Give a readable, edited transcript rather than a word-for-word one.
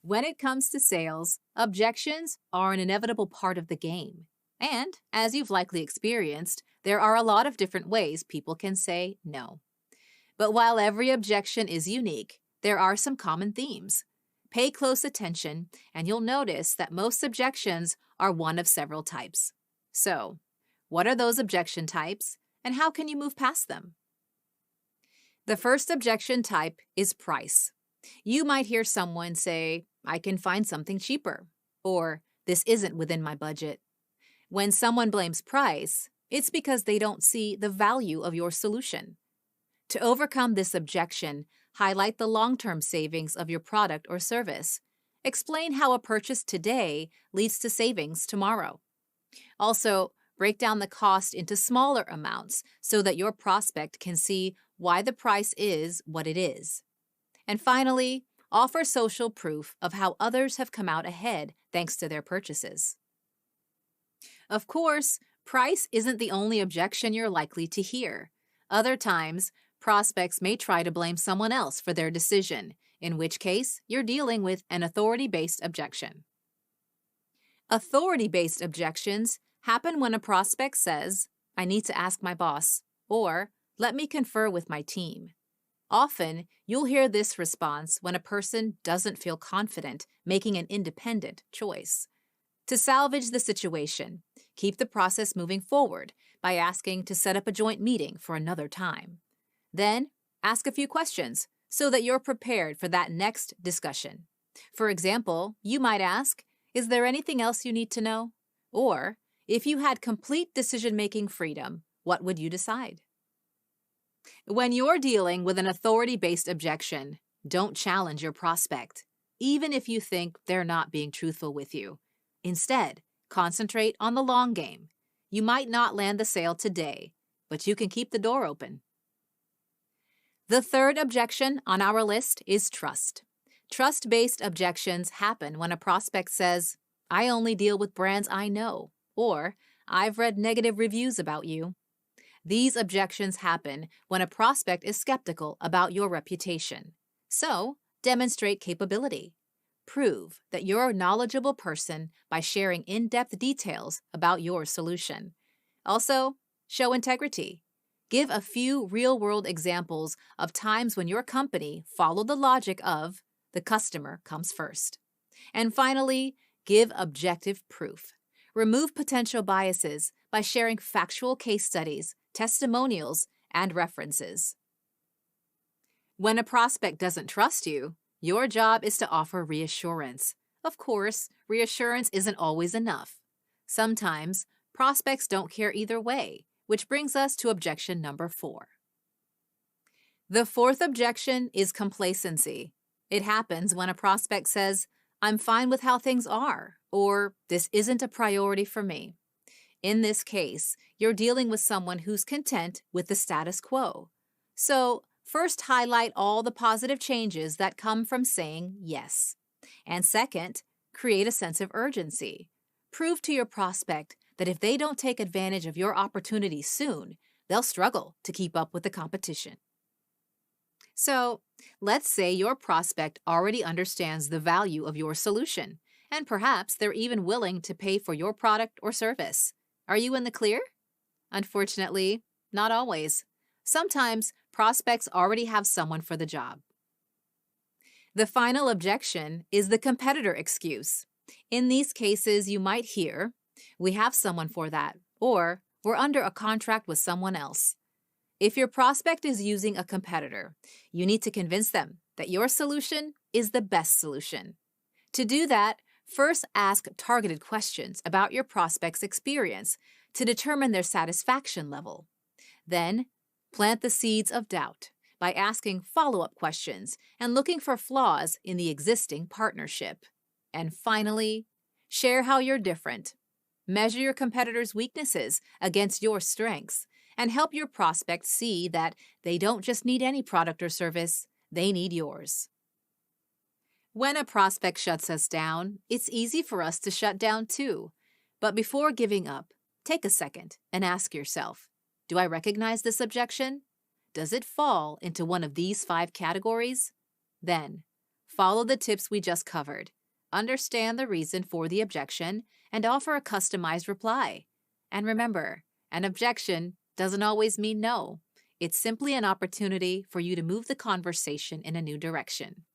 When it comes to sales, objections are an inevitable part of the game. And, as you've likely experienced, there are a lot of different ways people can say no. But while every objection is unique, there are some common themes. Pay close attention, and you'll notice that most objections are one of several types. So, what are those objection types, and how can you move past them? The first objection type is price. You might hear someone say, I can find something cheaper, or this isn't within my budget. When someone blames price, it's because they don't see the value of your solution. To overcome this objection, highlight the long-term savings of your product or service. Explain how a purchase today leads to savings tomorrow. Also, break down the cost into smaller amounts so that your prospect can see why the price is what it is. And finally, offer social proof of how others have come out ahead thanks to their purchases. Of course, price isn't the only objection you're likely to hear. Other times, prospects may try to blame someone else for their decision, in which case you're dealing with an authority-based objection. Authority-based objections happen when a prospect says, I need to ask my boss, or let me confer with my team. Often, you'll hear this response when a person doesn't feel confident making an independent choice. To salvage the situation, keep the process moving forward by asking to set up a joint meeting for another time. Then, ask a few questions so that you're prepared for that next discussion. For example, you might ask, is there anything else you need to know? Or, if you had complete decision-making freedom, what would you decide? When you're dealing with an authority-based objection, don't challenge your prospect, even if you think they're not being truthful with you. Instead, concentrate on the long game. You might not land the sale today, but you can keep the door open. The third objection on our list is trust. Trust-based objections happen when a prospect says, I only deal with brands I know, or I've read negative reviews about you. These objections happen when a prospect is skeptical about your reputation. So, demonstrate capability. Prove that you're a knowledgeable person by sharing in-depth details about your solution. Also, show integrity. Give a few real-world examples of times when your company followed the logic of the customer comes first. And finally, give objective proof. Remove potential biases by sharing factual case studies, testimonials, and references. When a prospect doesn't trust you, your job is to offer reassurance. Of course, reassurance isn't always enough. Sometimes, prospects don't care either way, which brings us to objection number 4. The fourth objection is complacency. It happens when a prospect says, I'm fine with how things are, or this isn't a priority for me. In this case, you're dealing with someone who's content with the status quo. So, first, highlight all the positive changes that come from saying yes. And second, create a sense of urgency. Prove to your prospect that if they don't take advantage of your opportunity soon, they'll struggle to keep up with the competition. So, let's say your prospect already understands the value of your solution, and perhaps they're even willing to pay for your product or service. Are you in the clear? Unfortunately, not always. Sometimes, prospects already have someone for the job. The final objection is the competitor excuse. In these cases, you might hear, we have someone for that, or we're under a contract with someone else. If your prospect is using a competitor, you need to convince them that your solution is the best solution. To do that, first ask targeted questions about your prospect's experience to determine their satisfaction level. Then, plant the seeds of doubt by asking follow-up questions and looking for flaws in the existing partnership. And finally, share how you're different. Measure your competitors' weaknesses against your strengths and help your prospect see that they don't just need any product or service, they need yours. When a prospect shuts us down, it's easy for us to shut down too. But before giving up, take a second and ask yourself, do I recognize this objection? Does it fall into one of these 5 categories? Then, Follow the tips we just covered. Understand the reason for the objection and offer a customized reply. And remember, an objection doesn't always mean no. It's simply an opportunity for you to move the conversation in a new direction.